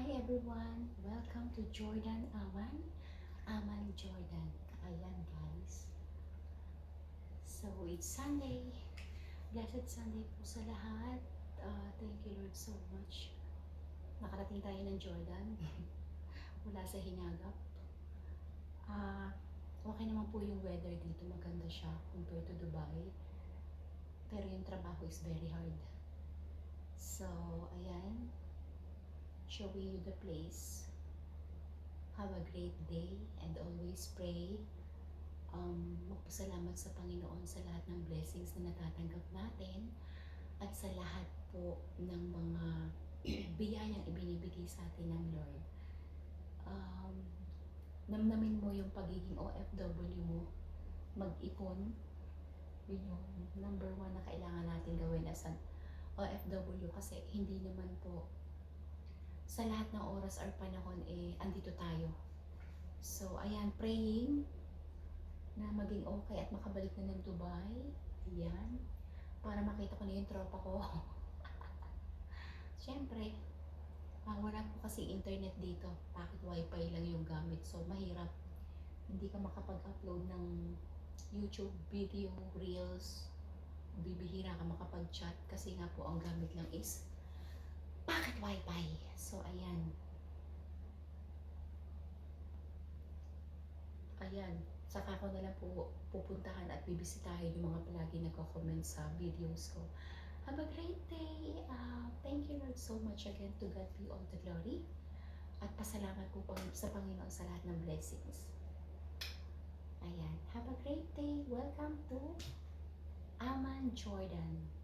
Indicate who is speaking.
Speaker 1: Hi everyone! Welcome to Jordan Aman. Aman Jordan. Ayan guys. So it's Sunday. Blessed Sunday po sa lahat. Thank you Lord so much. Nakarating tayo ng Jordan. Mula sa Hinagap. Okay naman po yung weather dito. Maganda siya compared to Dubai. Pero yung trabaho is very hard. So, ayan. Showing you the place. Have a great day and always pray. Magpasalamat sa Panginoon sa lahat ng blessings na natatanggap natin at sa lahat po ng mga biyayang ibinibigay sa atin ng Lord. Namnamin mo yung pagiging OFW mo, mag-ipon. Yun yung number one na kailangan natin gawin as an OFW kasi hindi naman po sa lahat ng oras or panahon andito tayo. So, ayan, praying na maging okay at makabalik na ng Dubai. Ayan. Para makita ko na yung tropa ko. Siyempre, wala po kasi internet dito. Bakit wifi lang yung gamit? So, mahirap. Hindi ka makapag-upload ng YouTube video, reels. Bibihira ka makapag-chat kasi nga po ang gamit lang is pocket wifi. So, ayan. Ayan. Saka ko na lang po pupuntahan at bibisitahin yung mga palagi nagko-comment sa videos ko. Have a great day. Thank you Lord so much again. To God be all the glory. At pasalamat po sa Panginoon sa lahat ng blessings. Ayan. Have a great day. Welcome to Aman Jordan.